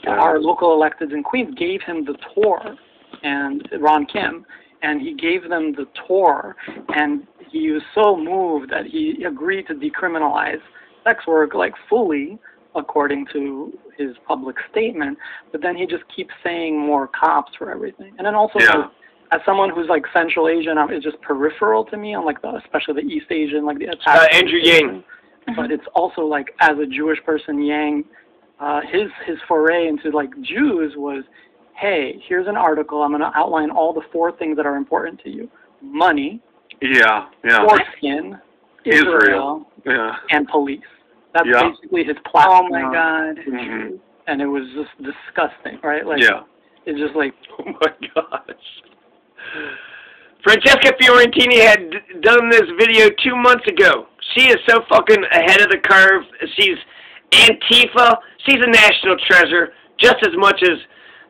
our local electeds in Queens, gave him the tour, and Ron Kim, and he gave them the tour, and he was so moved that he agreed to decriminalize sex work, like, fully, according to his public statement, but then he just keeps saying more cops for everything. And then also, as someone who's, like, Central Asian, it's just peripheral to me, on, like, especially the East Asian, like, the attack. Andrew Yang. But it's also, like, as a Jewish person, Yang, his foray into, like, Jews was, hey, here's an article, I'm going to outline all the 4 things that are important to you. Money. Foreskin. Israel. And police. That's basically his platform. Oh, my God. And it was just disgusting, right? Like, it's just like... Oh, my gosh. Francesca Fiorentini had done this video 2 months ago. She is so fucking ahead of the curve. She's Antifa. She's a national treasure, just as much as,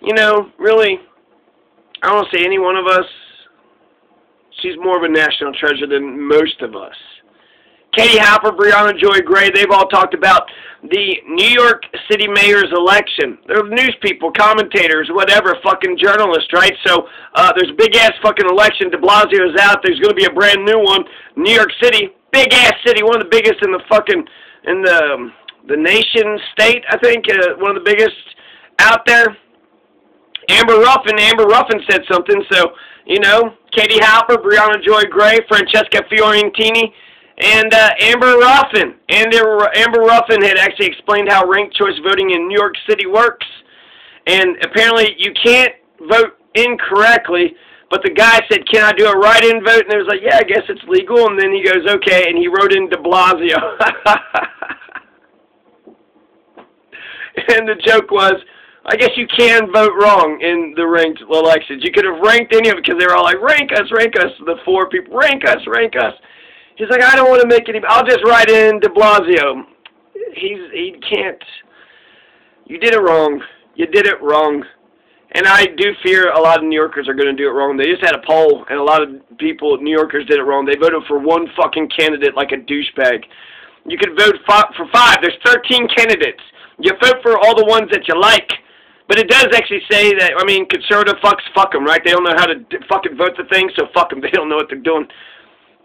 you know, really, I don't want to say any one of us. She's more of a national treasure than most of us. Katie Halper, Breonna Joy Gray, they've all talked about the New York City mayor's election. They're news people, commentators, whatever, fucking journalists, right? So there's a big-ass fucking election. De Blasio's out. There's going to be a brand new one. New York City, big-ass city, one of the biggest in the fucking, in the nation state, I think, one of the biggest out there. Amber Ruffin said something, so, you know, Katie Halper, Breonna Joy Gray, Francesca Fiorentini, and Amber Ruffin. Amber Ruffin had actually explained how ranked choice voting in New York City works. And apparently you can't vote incorrectly, but the guy said, can I do a write-in vote? And it was like, yeah, I guess it's legal. And then he goes, okay, and he wrote in de Blasio. And the joke was, I guess you can vote wrong in the ranked elections. You could have ranked any of it because they were all like, rank us, the 4 people, rank us. He's like, I don't want to make any, I'll just write in de Blasio. He can't. You did it wrong. You did it wrong. And I do fear a lot of New Yorkers are going to do it wrong. They just had a poll, and a lot of people, New Yorkers, did it wrong. They voted for one fucking candidate like a douchebag. You could vote for 5. There's 13 candidates. You vote for all the ones that you like. But it does actually say that, I mean, conservative fucks, fuck them, right? They don't know how to fucking vote the thing, so fuck them. They don't know what they're doing.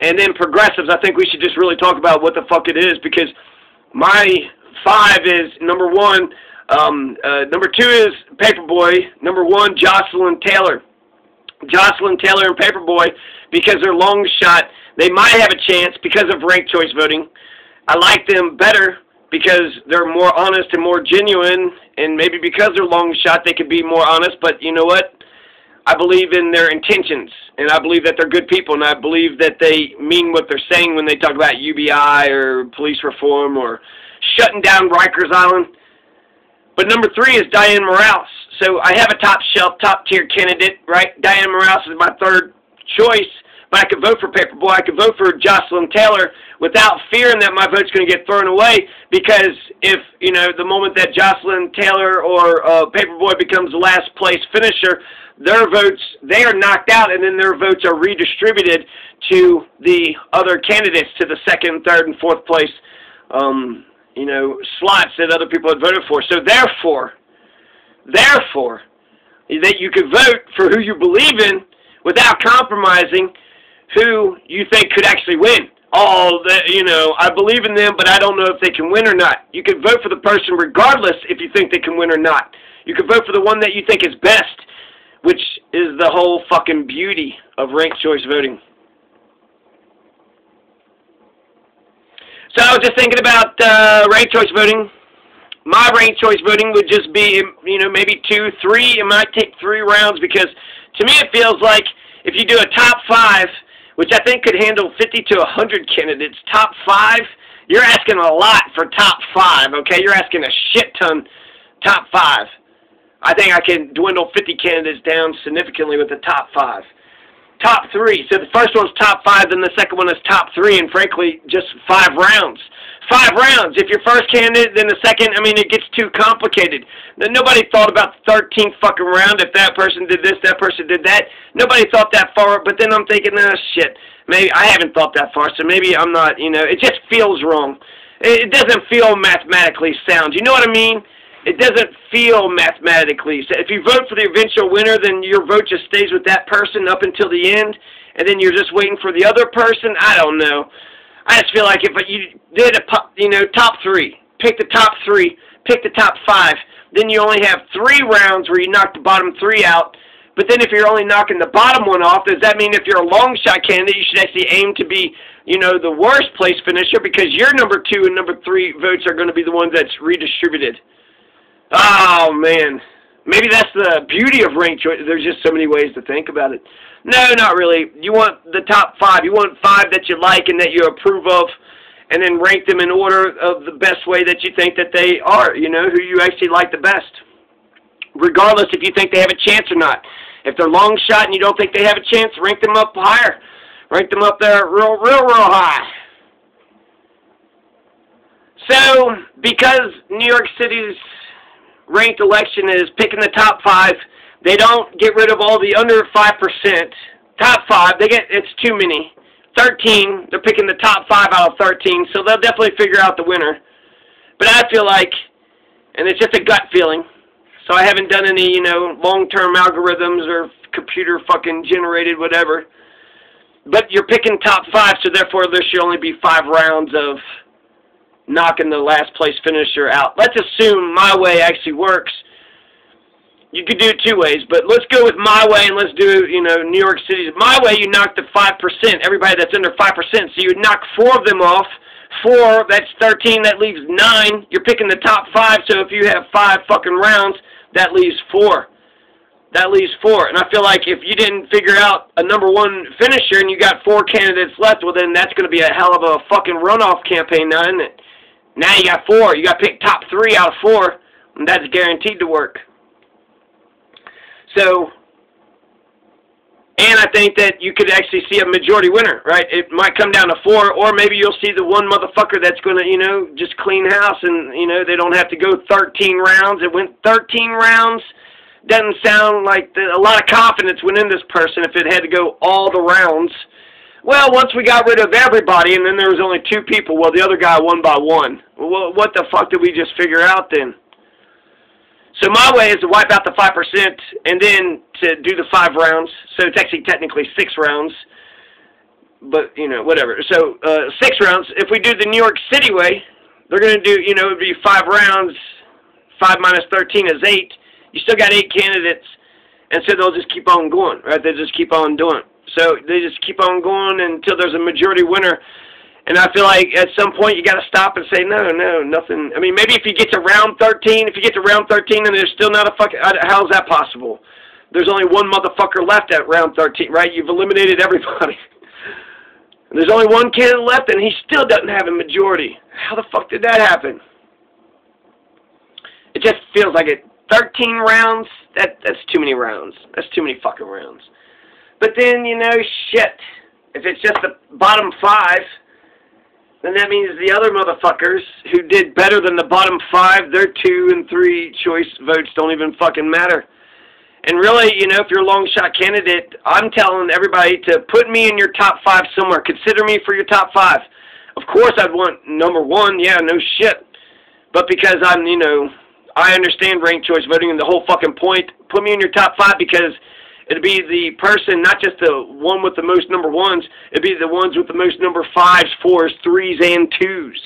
And then progressives, I think we should just really talk about what the fuck it is, because my 5 is, number 1, number 2 is Paperboy, number 1, Jocelyn Taylor. Jocelyn Taylor and Paperboy, because they're long shot, they might have a chance because of ranked choice voting. I like them better because they're more honest and more genuine, and maybe because they're long shot, they could be more honest, but you know what? I believe in their intentions, and I believe that they're good people, and I believe that they mean what they're saying when they talk about UBI or police reform or shutting down Rikers Island. But number 3 is Diane Morales. So I have a top-shelf, top-tier candidate, right? Diane Morales is my 3rd choice, but I could vote for Paperboy. I could vote for Jocelyn Taylor without fearing that my vote's going to get thrown away, because if, you know, the moment that Jocelyn Taylor or Paperboy becomes the last place finisher, their votes, they are knocked out, and then their votes are redistributed to the other candidates, to the 2nd, 3rd, and 4th place, you know, slots that other people had voted for. So therefore, that you could vote for who you believe in without compromising who you think could actually win. You know, I believe in them, but I don't know if they can win or not. You could vote for the person regardless if you think they can win or not. You could vote for the one that you think is best, which is the whole fucking beauty of ranked choice voting. So I was just thinking about ranked choice voting. My ranked choice voting would just be, you know, maybe 2, 3. It might take 3 rounds, because to me it feels like if you do a top 5, which I think could handle 50 to 100 candidates, top 5, you're asking a lot for top 5, okay? You're asking a shit ton top 5. I think I can dwindle 50 candidates down significantly with the top 5. Top 3. So the first one's top 5, then the second one is top 3, and frankly, just 5 rounds. 5 rounds. If you're first candidate, then the second, I mean, it gets too complicated. Nobody thought about the 13th fucking round. If that person did this, that person did that. Nobody thought that far, but then I'm thinking, shit. Maybe I haven't thought that far, so maybe I'm not, you know, it just feels wrong. It doesn't feel mathematically sound. You know what I mean? it doesn't feel mathematically. So if you vote for the eventual winner, then your vote just stays with that person up until the end, and then you're just waiting for the other person. I don't know. I just feel like if you did top 3, pick the top 3, pick the top 5, then you only have 3 rounds where you knock the bottom 3 out. But then if you're only knocking the bottom one off, does that mean if you're a long shot candidate, you should actually aim to be, the worst place finisher, because your number 2 and number 3 votes are going to be the ones that's redistributed? Oh, man. Maybe that's the beauty of ranked choice. There's just so many ways to think about it. No, not really. You want the top 5. You want 5 that you like and that you approve of, and then rank them in order of the best way that you think that they are, who you actually like the best. Regardless if you think they have a chance or not. If they're long shot and you don't think they have a chance, rank them up higher. Rank them up there real high. So, because New York City's ranked election is picking the top 5, they don't get rid of all the under 5%. Top 5, it's too many. 13, they're picking the top 5 out of 13, so they'll definitely figure out the winner. But I feel like, and it's just a gut feeling, so I haven't done any, long-term algorithms or computer fucking generated whatever. But you're picking top 5, so therefore there should only be 5 rounds of knocking the last place finisher out. Let's assume my way actually works. You could do it 2 ways, but let's go with my way and let's do, New York City's. My way, you knock the 5%, everybody that's under 5%, so you would knock 4 of them off. 4, that's 13, that leaves 9. You're picking the top 5, so if you have 5 fucking rounds, that leaves 4. That leaves 4. And I feel like if you didn't figure out a number 1 finisher and you got 4 candidates left, well then that's going to be a hell of a fucking runoff campaign now, isn't it? Now you got 4. You got to pick top 3 out of 4, and that's guaranteed to work. So, and I think that you could actually see a majority winner, right? It might come down to 4, or maybe you'll see the one motherfucker that's going to, just clean house and, they don't have to go 13 rounds. It went 13 rounds. Doesn't sound like a lot of confidence went in this person if it had to go all the rounds. Well, once we got rid of everybody and then there was only 2 people, well, the other guy won by 1. Well, what the fuck did we just figure out then? So my way is to wipe out the 5% and then to do the 5 rounds. So it's actually technically 6 rounds. But, whatever. So 6 rounds. If we do the New York City way, they're going to do, it would be 5 rounds. 5 minus 13 is 8. You still got 8 candidates. And so they'll just keep on going, right? They just keep on doing it. So they just keep on going until there's a majority winner. And I feel like at some point you got to stop and say, no, nothing. I mean, maybe if you get to round 13, and there's still not a fucking, how is that possible? There's only 1 motherfucker left at round 13, right? You've eliminated everybody. And there's only 1 candidate left, and he still doesn't have a majority. How the fuck did that happen? It just feels like it. 13 rounds, that's too many rounds. That's too many fucking rounds. But then, shit. If it's just the bottom 5, then that means the other motherfuckers who did better than the bottom 5, their 2 and 3 choice votes don't even fucking matter. And really, if you're a long shot candidate, I'm telling everybody to put me in your top 5 somewhere. Consider me for your top 5. Of course I'd want number 1, yeah, no shit. But because I'm, I understand ranked choice voting and the whole fucking point, put me in your top 5 because it'd be the person, not just the one with the most number 1s, it'd be the ones with the most number 5s, 4s, 3s, and 2s.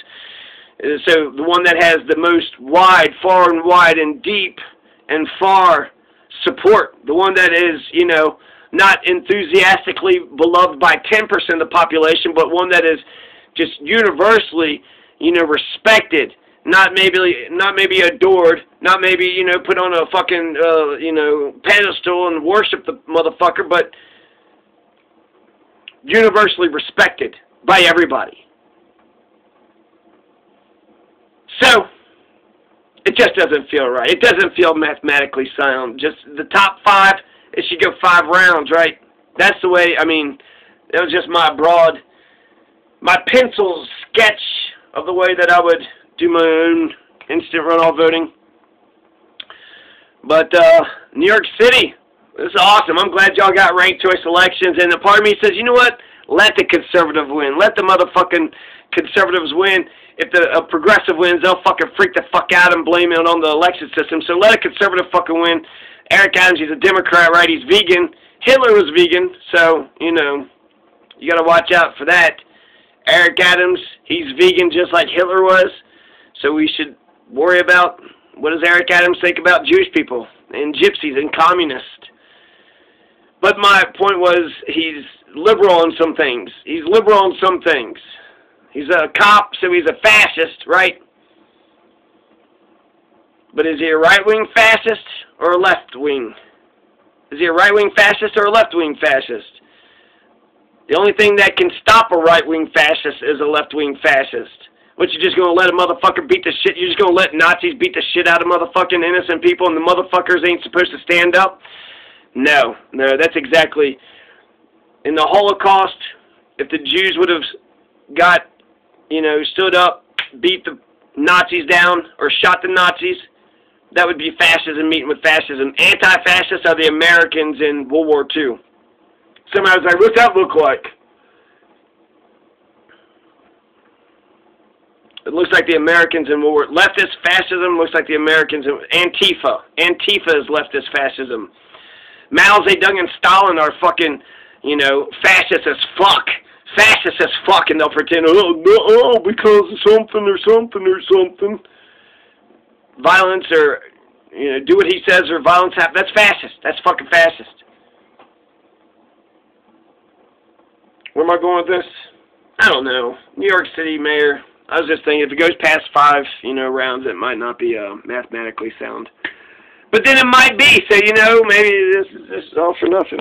So the one that has the most wide, far and wide and deep and far support. The one that is, not enthusiastically beloved by 10% of the population, but one that is just universally, respected. Not maybe adored, not maybe, put on a fucking, pedestal and worship the motherfucker, but universally respected by everybody. So, it just doesn't feel right. It doesn't feel mathematically sound. Just the top 5, it should go 5 rounds, right? That's the way, that was just my pencil sketch of the way that I would do my own instant runoff voting. But New York City, this is awesome. I'm glad y'all got ranked choice elections. And a part of me says, you know what? Let the conservative win. Let the motherfucking conservatives win. If a progressive wins, they'll fucking freak the fuck out and blame it on the election system. So let a conservative fucking win. Eric Adams, he's a Democrat, right? He's vegan. Hitler was vegan, so, you know, you gotta watch out for that. Eric Adams, he's vegan just like Hitler was. So we should worry about what does Eric Adams think about Jewish people and gypsies and communists. But my point was he's liberal on some things. He's liberal on some things. He's a cop, so he's a fascist, right? But is he a right-wing fascist or a left-wing? Is he a right-wing fascist or a left-wing fascist? The only thing that can stop a right-wing fascist is a left-wing fascist. What, you just going to let a motherfucker beat the shit? You're just going to let Nazis beat the shit out of motherfucking innocent people and the motherfuckers ain't supposed to stand up? No, that's exactly... In the Holocaust, if the Jews would have got, you know, stood up, beat the Nazis down, or shot the Nazis, that would be fascism meeting with fascism. Anti-fascists are the Americans in World War II. Somebody was like, what's that look like? It looks like the Americans in World War. Leftist fascism looks like the Americans in Antifa. Antifa is leftist fascism. Mao Zedong and Stalin are fucking, you know, fascists as fuck. Fascists as fuck, and they'll pretend, oh, no, because of something or something or something. Violence or, you know, do what he says or violence happen. That's fascist. That's fucking fascist. Where am I going with this? I don't know. New York City mayor. I was just thinking, if it goes past 5, you know, rounds, it might not be mathematically sound. But then it might be. So, you know, maybe this is all for nothing.